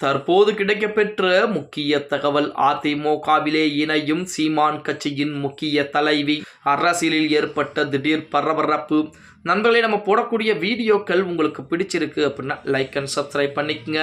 தற்போது கிடைக்கப்பெற்ற முக்கிய தகவல். அதிமுகவிலே இணையும் சீமான் கட்சியின் முக்கிய தலைவி. அரசியலில் ஏற்பட்ட திடீர் பரபரப்பு. நண்பர்களே, நம்ம போடக்கூடிய வீடியோக்கள் உங்களுக்கு பிடிச்சிருக்கு அப்படின்னா லைக் அண்ட் சப்ஸ்கிரைப் பண்ணிக்கங்க.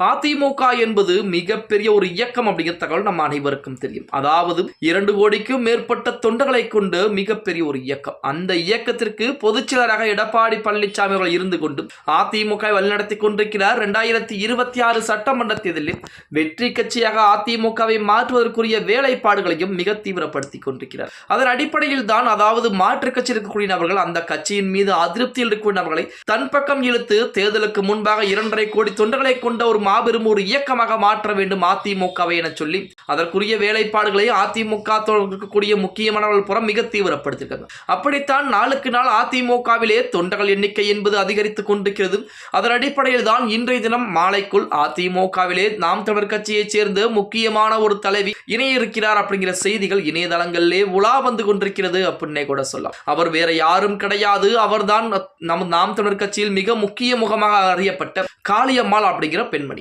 அதிமுக என்பது மிகப்பெரிய ஒரு இயக்கம் அப்படிங்கிற தகவல் நம்ம அனைவருக்கும் தெரியும். அதாவது 2 கோடிக்கும் மேற்பட்ட தொண்டர்களை கொண்டு மிகப்பெரிய ஒரு இயக்கம். அந்த இயக்கத்திற்கு பொதுச்செயலராக எடப்பாடி பழனிசாமி அவர்கள் இருந்து கொண்டு அதிமுக வழிநடத்தி கொண்டிருக்கிறார். 2026 சட்டமன்ற தேர்தலில் வெற்றி கட்சியாக அதிமுகவை மாற்றுவதற்குரிய வேலைப்பாடுகளையும் மிக தீவிரப்படுத்தி கொண்டிருக்கிறார். அதன் அடிப்படையில் தான், அதாவது மாற்று கட்சி இருக்கக்கூடிய நபர்கள் அந்த கட்சியின் மீது அதிருப்தியில் இருக்கக்கூடிய நபர்களை தன் பக்கம் இழுத்து தேர்தலுக்கு முன்பாக 2.5 கோடி தொண்டர்களை கொண்ட ஒரு மாபெரும் ஒரு இயக்கமாக மாற்ற வேண்டும் அதிமுகவை என சொல்லி அதற்குரிய வேலைப்பாடுகளை அதிமுக இருக்கக்கூடிய முக்கியமானவர்கள் புறம் மிக தீவிரப்படுத்தியிருக்காங்க. அப்படித்தான் நாளுக்கு நாள் அதிமுகவிலே தொண்டர்கள் எண்ணிக்கை என்பது அதிகரித்துக் கொண்டிருக்கிறது. அதன் அடிப்படையில் தான் இன்றைய தினம் மாலைக்குள் அதிமுகவிலே நாம் தமிழர் கட்சியைச் சேர்ந்த முக்கியமான ஒரு தலைவி இணைய இருக்கிறார் அப்படிங்கிற செய்திகள் இணையதளங்களிலே உலா வந்து கொண்டிருக்கிறது அப்படின்னே கூட சொல்லலாம். அவர் வேற யாரும் கிடையாது, அவர்தான் நாம் தமிழர் கட்சியில் மிக முக்கிய முகமாக அறியப்பட்ட காளியம்மாள் அப்படிங்கிற பெண்மணி.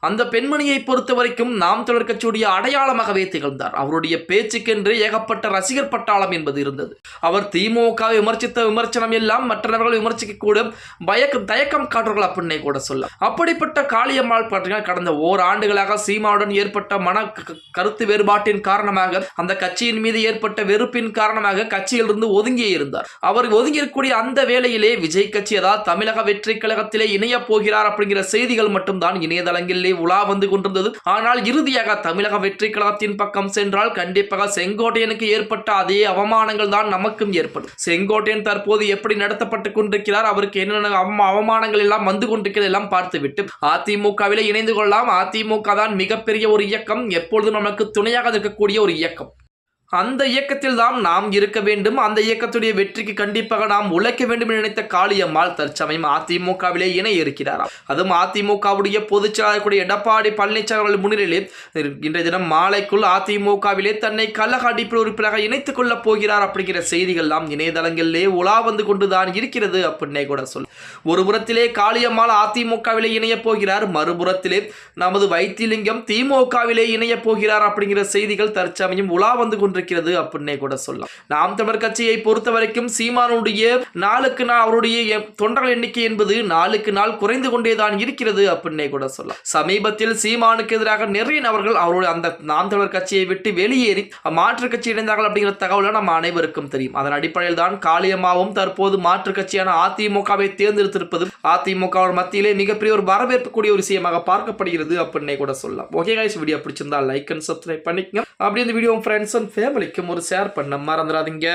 அந்த பெண்மணியை பொறுத்த வரைக்கும் நாம் தமிழர் கட்சியுடைய அடையாளமாகவே திகழ்ந்தார். அவருடைய பேச்சுக்கென்று ஏகப்பட்ட ரசிகர் பட்டாளம் என்பது இருந்தது. அவர் திமுக விமர்சித்த விமர்சனம் எல்லாம் மற்றவர்கள் விமர்சிக்க கூட தயக்கம் காட்டுகள் அப்படின்னே கூட சொல்ல. அப்படிப்பட்ட காளியம்மாள் பார்த்தீங்கன்னா கடந்த ஓராண்டுகளாக சீமானுடன் ஏற்பட்ட கருத்து வேறுபாட்டின் காரணமாக, அந்த கட்சியின் மீது ஏற்பட்ட வெறுப்பின் காரணமாக கட்சியிலிருந்து ஒதுங்கியே இருந்தார். அவர் ஒதுங்கியிருக்கக்கூடிய அந்த வேளையிலே விஜய் கட்சி, அதாவது தமிழக வெற்றி கழகத்திலே இணைய போகிறார் அப்படிங்கிற செய்திகள் மட்டும்தான் இணையதளங்களிலே உலா வந்து கொண்டிருந்தது. ஆனால் இறுதியாக தமிழக வெற்றி கழகத்தின் பக்கம் சென்றால் கண்டிப்பாக செங்கோட்டையனுக்கு ஏற்பட்ட அதே அவமானங்கள் தான் நமக்கும் ஏற்படும். செங்கோட்டையன் தற்போது எப்படி நடத்தப்பட்டுக் கொண்டிருக்கிறார், அவருக்கு என்னென்ன அவமானங்கள் எல்லாம் வந்து கொண்டிருக்கிறது எல்லாம் பார்த்துவிட்டு அதிமுகவிலே இணைந்து கொள்ளலாம். அதிமுக தான் மிகப்பெரிய ஒரு இயக்கம், எப்பொழுதும் நமக்கு துணையாக இருக்கக்கூடிய ஒரு இயக்கம். அந்த இயக்கத்தில் தான் நாம் இருக்க வேண்டும். அந்த இயக்கத்துடைய வெற்றிக்கு கண்டிப்பாக நாம் உழைக்க வேண்டும் என்று நினைத்த காளியம்மாள் தற்சமயம் அதிமுகவிலே இணைய இருக்கிறாராம். அதுவும் அதிமுகவுடைய பொதுச் செயலாளர் எடப்பாடி பழனிசாமி அவர்கள் முன்னிலையிலே இன்றைய தினம் மாலைக்குள் அதிமுகவிலே தன்னை கழக அடிப்படை உறுப்பினராக இணைத்துக் கொள்ளப் போகிறார் அப்படிங்கிற செய்திகள் எல்லாம் இணையதளங்களிலே உலா வந்து கொண்டுதான் இருக்கிறது அப்படின்னே கூட சொல்ல. ஒரு புறத்திலே காளியம்மாள் அதிமுகவிலே இணைய போகிறார், மறுபுறத்திலே நமது வைத்திலிங்கம் திமுகவிலே இணைய போகிறார் அப்படிங்கிற செய்திகள் தற்சமயம் உலா வந்து கொண்டு அப்படின்னே கூட சொல்லலாம். நாம் தமிழர் கட்சியை பொறுத்த வரைக்கும் சீமானுடைய நாளுக்கு நாள் அவருடைய தொண்டர்கள் எண்ணிக்கை என்பது நாளுக்கு நாள் குறைந்து கொண்டேதான் இருக்கிறது அப்படின்னே கூட சொல்லலாம். சமீபத்தில் சீமானுக்கு எதிராக நிறைய நபர்கள் அவருடைய அந்த நாம் தமிழர் கட்சியை விட்டு வெளியேறி மாற்று கட்சி இணைந்தார்கள் அப்படிங்கிற தகவலை நம்ம அனைவருக்கும் தெரியும். அதன் அடிப்படையில் தான் காளியம்மாவும் தற்போது மாற்று கட்சியான அதிமுகவை தேர்ந்தெடுத்திருப்பது அதிமுக மத்தியிலே மிகப்பெரிய ஒரு வரவேற்பக்கூடிய ஒரு விஷயமாக பார்க்கப்படுகிறது அப்படின்னே கூட சொல்லலாம். ஓகே गाइस, வீடியோ பிடிச்சிருந்தா லைக் அண்ட் சப்ஸ்கிரைப் பண்ணிக்கங்க. அப்படி இந்த வீடியோ ஃப்ரெண்ட்ஸ் அண்ட் ஃபேமிலிக்கும் ஒரு ஷேர் பண்ண மறந்துடாதீங்க.